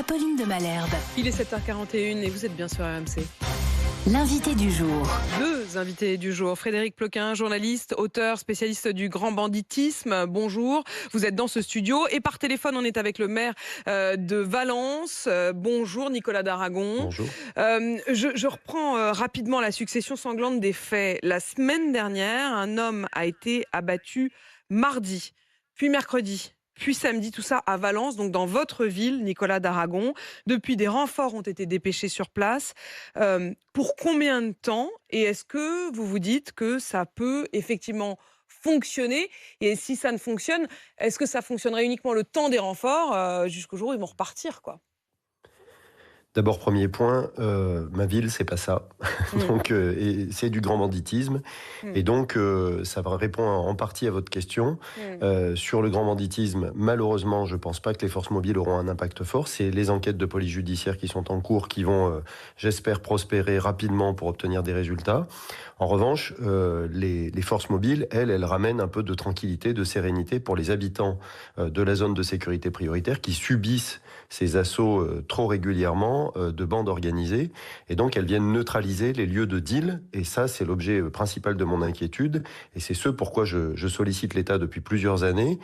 Pauline de Malherbe. Il est 7h41 et vous êtes bien sur RMC. L'invité du jour. Deux invités du jour. Frédéric Ploquin, journaliste, auteur, spécialiste du grand banditisme. Bonjour. Vous êtes dans ce studio. Et par téléphone, on est avec le maire de Valence. Bonjour Nicolas Daragon. Bonjour. Je reprends rapidement la succession sanglante des faits. La semaine dernière, un homme a été abattu mardi, puis mercredi, puis samedi, tout ça à Valence, donc dans votre ville, Nicolas Daragon. Depuis, des renforts ont été dépêchés sur place. Pour combien de temps? Et est-ce que vous vous dites que ça peut effectivement fonctionner? Et si ça ne fonctionne, est-ce que ça fonctionnerait uniquement le temps des renforts jusqu'au jour où ils vont repartir, quoi? D'abord, premier point, ma ville, c'est pas ça. Donc, et c'est du grand banditisme. Et donc, ça répond en partie à votre question. Sur le grand banditisme, malheureusement, je pense pas que les forces mobiles auront un impact fort. C'est les enquêtes de police judiciaire qui sont en cours qui vont, j'espère, prospérer rapidement pour obtenir des résultats. En revanche, les forces mobiles, elles ramènent un peu de tranquillité, de sérénité pour les habitants de la zone de sécurité prioritaire qui subissent ces assauts trop régulièrement de bandes organisées. Et donc, elles viennent neutraliser les lieux de deal. Et ça, c'est l'objet principal de mon inquiétude. Et c'est ce pourquoi je sollicite l'État depuis plusieurs années.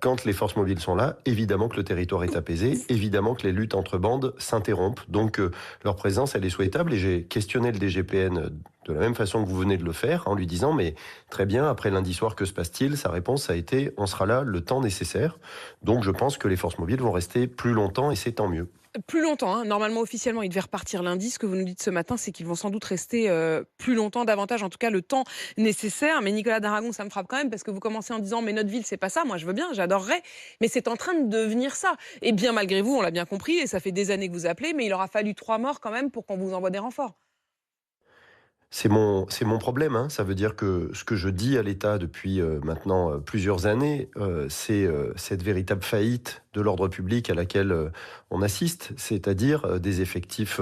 Quand les forces mobiles sont là, évidemment que le territoire est apaisé, évidemment que les luttes entre bandes s'interrompent. Donc, leur présence, elle est souhaitable. Et j'ai questionné le DGPN de la même façon que vous venez de le faire, en lui disant, mais très bien, après lundi soir, que se passe-t-il? Sa réponse a été, on sera là le temps nécessaire. Donc je pense que les forces mobiles vont rester plus longtemps et c'est tant mieux. Plus longtemps, hein. Normalement, officiellement, ils devaient repartir lundi. Ce que vous nous dites ce matin, c'est qu'ils vont sans doute rester plus longtemps, davantage, en tout cas, le temps nécessaire. Mais Nicolas Daragon, ça me frappe quand même, parce que vous commencez en disant, mais notre ville, c'est pas ça. Moi, je veux bien, j'adorerais. Mais c'est en train de devenir ça. Et bien malgré vous, on l'a bien compris, et ça fait des années que vous appelez, mais il aura fallu 3 morts quand même pour qu'on vous envoie des renforts. C'est mon problème, hein. Ça veut dire que ce que je dis à l'État depuis maintenant plusieurs années, c'est cette véritable faillite de l'ordre public à laquelle on assiste, c'est-à-dire des effectifs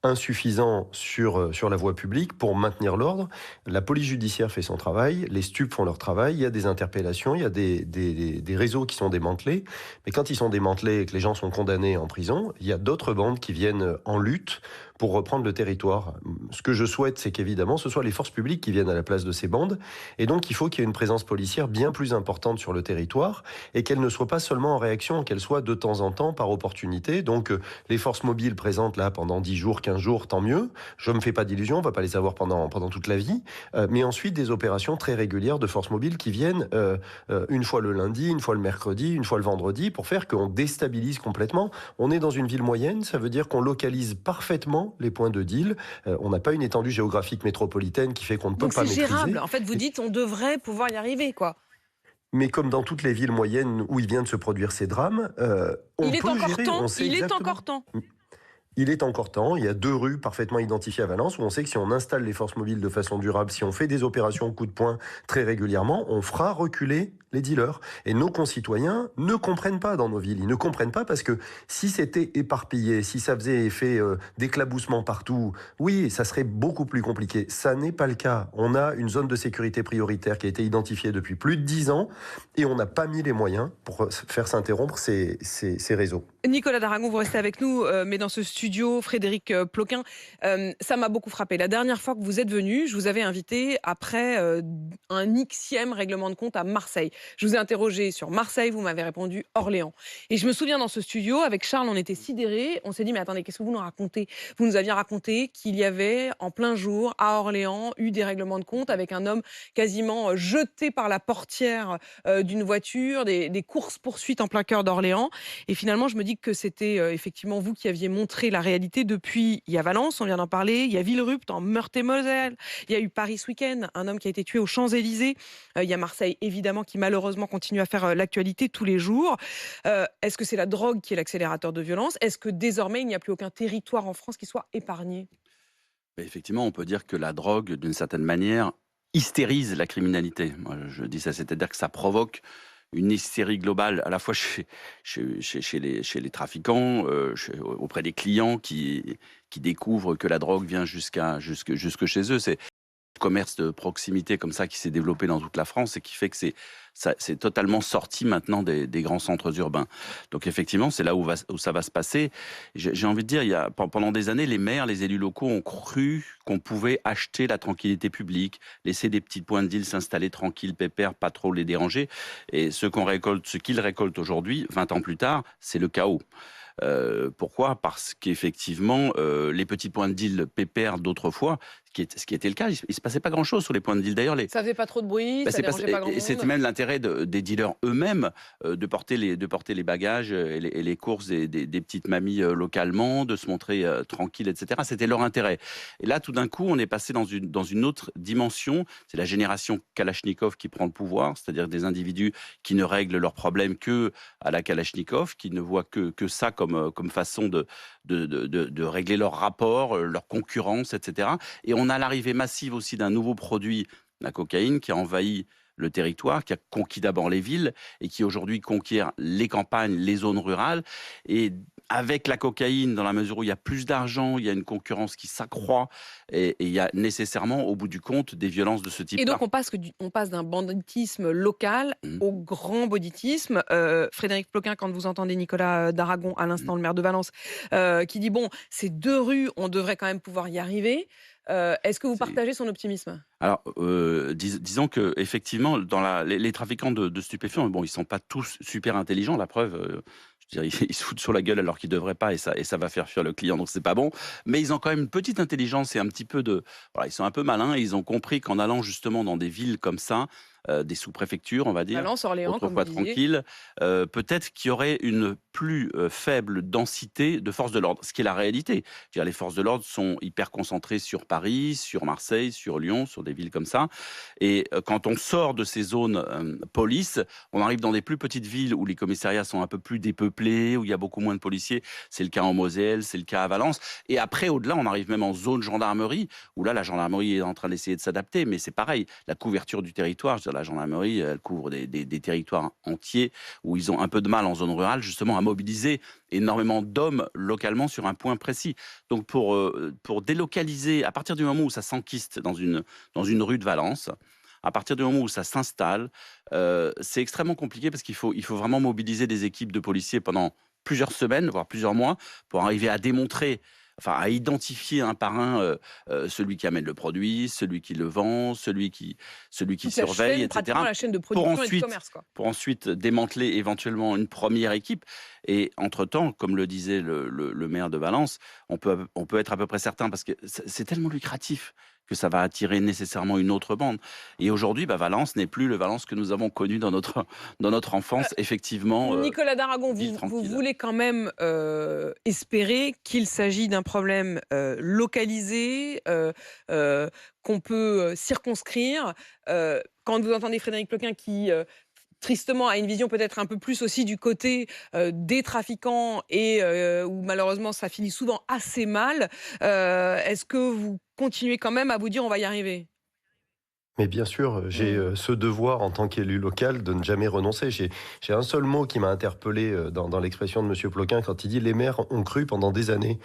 insuffisants sur la voie publique pour maintenir l'ordre. La police judiciaire fait son travail, les stupes font leur travail, il y a des interpellations, il y a des réseaux qui sont démantelés, mais quand ils sont démantelés et que les gens sont condamnés en prison, il y a d'autres bandes qui viennent en lutte pour reprendre le territoire. Ce que je souhaite, c'est qu'évidemment, ce soit les forces publiques qui viennent à la place de ces bandes, et donc il faut qu'il y ait une présence policière bien plus importante sur le territoire, et qu'elle ne soit pas seulement en réaction, qu'elle soit de temps en temps par opportunité. Donc les forces mobiles présentes là pendant 10 jours, 15 jours, tant mieux. Je me fais pas d'illusions, on va pas les avoir pendant toute la vie. Mais ensuite, des opérations très régulières de forces mobiles qui viennent une fois le lundi, une fois le mercredi, une fois le vendredi, pour faire qu'on déstabilise complètement. On est dans une ville moyenne, ça veut dire qu'on localise parfaitement les points de deal. On n'a pas une étendue géographique métropolitaine qui fait qu'on ne peut pas maîtriser. Donc c'est gérable. En fait, vous dites on devrait pouvoir y arriver, quoi. Mais comme dans toutes les villes moyennes où il vient de se produire ces drames, on peut gérer. Il est encore temps. Il est encore temps. Il y a 2 rues parfaitement identifiées à Valence où on sait que si on installe les forces mobiles de façon durable, si on fait des opérations coup de poing très régulièrement, on fera reculer les dealers. Et nos concitoyens ne comprennent pas dans nos villes. Ils ne comprennent pas parce que si c'était éparpillé, si ça faisait effet d'éclaboussement partout, oui, ça serait beaucoup plus compliqué. Ça n'est pas le cas. On a une zone de sécurité prioritaire qui a été identifiée depuis plus de 10 ans et on n'a pas mis les moyens pour faire s'interrompre ces réseaux. Nicolas Daragon, vous restez avec nous, mais dans ce studio, Frédéric Ploquin, ça m'a beaucoup frappé. La dernière fois que vous êtes venu, je vous avais invité après un Xème règlement de compte à Marseille. Je vous ai interrogé sur Marseille, vous m'avez répondu Orléans. Et je me souviens dans ce studio, avec Charles, on était sidérés. On s'est dit, mais attendez, qu'est-ce que vous nous racontez? Vous nous aviez raconté qu'il y avait, en plein jour, à Orléans, eu des règlements de compte avec un homme quasiment jeté par la portière d'une voiture, des courses-poursuites en plein cœur d'Orléans. Et finalement, je me dis que c'était effectivement vous qui aviez montré la réalité. Depuis, il y a Valence, on vient d'en parler, il y a Villerupt en Meurthe-et-Moselle, il y a eu Paris ce week-end, un homme qui a été tué aux Champs-Élysées, il y a Marseille évidemment qui malheureusement continue à faire l'actualité tous les jours. Est-ce que c'est la drogue qui est l'accélérateur de violence? Est-ce que désormais il n'y a plus aucun territoire en France qui soit épargné? Effectivement, on peut dire que la drogue, d'une certaine manière, hystérise la criminalité. Moi, je dis ça, c'est-à-dire que ça provoque une hystérie globale, à la fois chez les trafiquants, auprès des clients qui découvrent que la drogue vient jusque chez eux. C'est le commerce de proximité comme ça qui s'est développé dans toute la France et qui fait que C'est totalement sorti maintenant des grands centres urbains. Donc effectivement, c'est là où ça va se passer. J'ai envie de dire, pendant des années, les maires, les élus locaux ont cru qu'on pouvait acheter la tranquillité publique, laisser des petits points de deal s'installer tranquilles, pépères, pas trop les déranger. Et ce qu'ils récoltent aujourd'hui, 20 ans plus tard, c'est le chaos. Pourquoi ? Parce qu'effectivement, les petits points de deal pépères d'autrefois, ce qui était le cas, il ne se passait pas grand-chose sur les points de deal. D'ailleurs, Ça faisait pas trop de bruit, ça dérangeait pas grand et c'était monde. même l'intérêt des dealers eux-mêmes de porter les bagages et les courses des petites mamies localement, de se montrer tranquille, etc. C'était leur intérêt. Et là, tout d'un coup, on est passé dans une autre dimension. C'est la génération Kalachnikov qui prend le pouvoir, c'est-à-dire des individus qui ne règlent leurs problèmes que à la Kalachnikov, qui ne voient que ça comme façon de régler leurs rapports, leur concurrence, etc. Et on a l'arrivée massive aussi d'un nouveau produit, la cocaïne, qui a envahi le territoire, qui a conquis d'abord les villes et qui aujourd'hui conquiert les campagnes, les zones rurales. Et avec la cocaïne, dans la mesure où il y a plus d'argent, il y a une concurrence qui s'accroît et il y a nécessairement, au bout du compte, des violences de ce Et type-là. donc, on passe d'un banditisme local Mhm. au grand banditisme. Frédéric Ploquin, quand vous entendez Nicolas d'Aragon, à l'instant, le maire de Valence, qui dit, bon, ces 2 rues, on devrait quand même pouvoir y arriver. Est-ce que vous C'est- partagez son optimisme? Alors, disons que effectivement, les trafiquants de stupéfiants, bon, ils sont pas tous super intelligents. La preuve, je veux dire, ils se foutent sur la gueule alors qu'ils devraient pas, et ça va faire fuir le client, donc c'est pas bon. Mais ils ont quand même une petite intelligence et un petit peu voilà, ils sont un peu malins et ils ont compris qu'en allant justement dans des villes comme ça, des sous-préfectures, on va dire, Valence, Orléans, comme vous autrefois disiez. tranquilles, peut-être qu'il y aurait une plus faible densité de forces de l'ordre, ce qui est la réalité. Je veux dire, les forces de l'ordre sont hyper concentrées sur Paris, sur Marseille, sur Lyon, sur des villes comme ça. Et quand on sort de ces zones police, on arrive dans des plus petites villes où les commissariats sont un peu plus dépeuplés, où il y a beaucoup moins de policiers. C'est le cas en Moselle, c'est le cas à Valence. Et après, au-delà, on arrive même en zone gendarmerie, où là, la gendarmerie est en train d'essayer de s'adapter. Mais c'est pareil, la couverture du territoire, je veux dire, la gendarmerie, elle couvre des territoires entiers où ils ont un peu de mal en zone rurale, justement, à mobiliser énormément d'hommes localement sur un point précis. Donc, pour délocaliser, à partir du moment où ça s'enquiste dans une rue de Valence, à partir du moment où ça s'installe, c'est extrêmement compliqué parce qu'il faut vraiment mobiliser des équipes de policiers pendant plusieurs semaines, voire plusieurs mois, pour arriver à démontrer, enfin à identifier un par un celui qui amène le produit, celui qui le vend, celui qui Toute la surveille, chaîne, etc. pratiquement la chaîne de Pour production et de ensuite, commerce, quoi. pour ensuite démanteler éventuellement une première équipe. Et entre-temps, comme le disait le maire de Valence, on peut être à peu près certain, parce que c'est tellement lucratif que ça va attirer nécessairement une autre bande. Et aujourd'hui, Valence n'est plus le Valence que nous avons connu dans notre enfance, effectivement. Nicolas d'Aragon, ville vous tranquille. voulez quand même espérer qu'il s'agit d'un problème localisé, qu'on peut circonscrire. Quand vous entendez Frédéric Ploquin qui, tristement, a une vision peut-être un peu plus aussi du côté des trafiquants et où malheureusement ça finit souvent assez mal, est-ce que vous continuez quand même à vous dire on va y arriver? Mais bien sûr, j'ai ce devoir en tant qu'élu local de ne jamais renoncer. J'ai un seul mot qui m'a interpellé dans l'expression de Monsieur Ploquin quand il dit les maires ont cru pendant des années.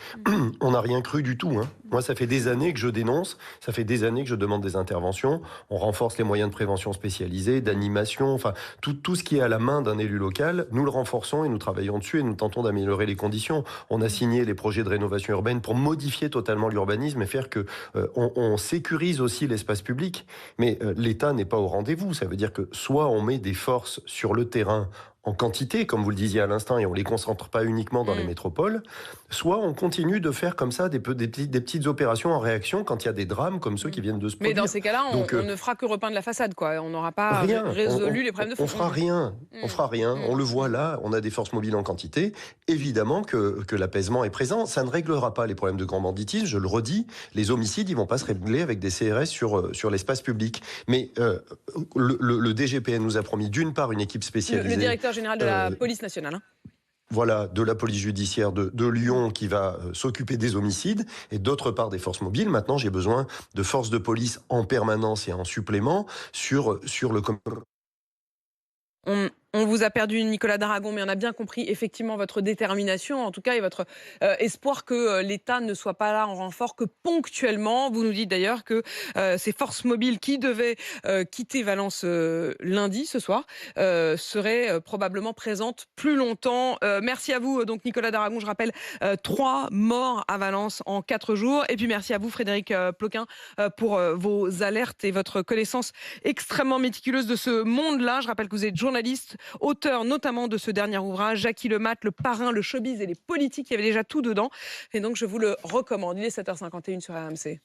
On n'a rien cru du tout. Hein. Moi, ça fait des années que je dénonce, ça fait des années que je demande des interventions. On renforce les moyens de prévention spécialisés, d'animation, enfin tout ce qui est à la main d'un élu local, nous le renforçons et nous travaillons dessus et nous tentons d'améliorer les conditions. On a signé les projets de rénovation urbaine pour modifier totalement l'urbanisme et faire que on sécurise aussi l'espace public. Mais l'État n'est pas au rendez-vous. Ça veut dire que soit on met des forces sur le terrain en quantité, comme vous le disiez à l'instant, et on ne les concentre pas uniquement dans les métropoles, soit on continue de faire comme ça des petites opérations en réaction quand il y a des drames comme ceux qui viennent de se Mais produire. dans ces cas-là, Donc, on ne fera que repeindre la façade, quoi. On n'aura pas rien. résolu les problèmes de fond. On fera rien. On fera rien. On le voit là. On a des forces mobiles en quantité. Évidemment que l'apaisement est présent. Ça ne réglera pas les problèmes de grand banditisme. Je le redis. Les homicides, ils vont pas se régler avec des CRS sur l'espace public. Mais le DGPN nous a promis d'une part une équipe spécialisée. Le directeur général de la police nationale. Hein. Voilà, de la police judiciaire de Lyon qui va s'occuper des homicides, et d'autre part des forces mobiles. Maintenant, j'ai besoin de forces de police en permanence et en supplément sur le... On vous a perdu, Nicolas d'Aragon, mais on a bien compris effectivement votre détermination, en tout cas, et votre espoir que l'État ne soit pas là en renfort que ponctuellement. Vous nous dites d'ailleurs que ces forces mobiles qui devaient quitter Valence lundi, ce soir, seraient probablement présentes plus longtemps. Merci à vous, donc Nicolas d'Aragon. Je rappelle 3 morts à Valence en 4 jours. Et puis merci à vous, Frédéric Ploquin, pour vos alertes et votre connaissance extrêmement méticuleuse de ce monde-là. Je rappelle que vous êtes journaliste, auteur notamment de ce dernier ouvrage, Jackie Le Mat, le parrain, le showbiz et les politiques. Il y avait déjà tout dedans. Et donc, je vous le recommande. Il est 7h51 sur RMC.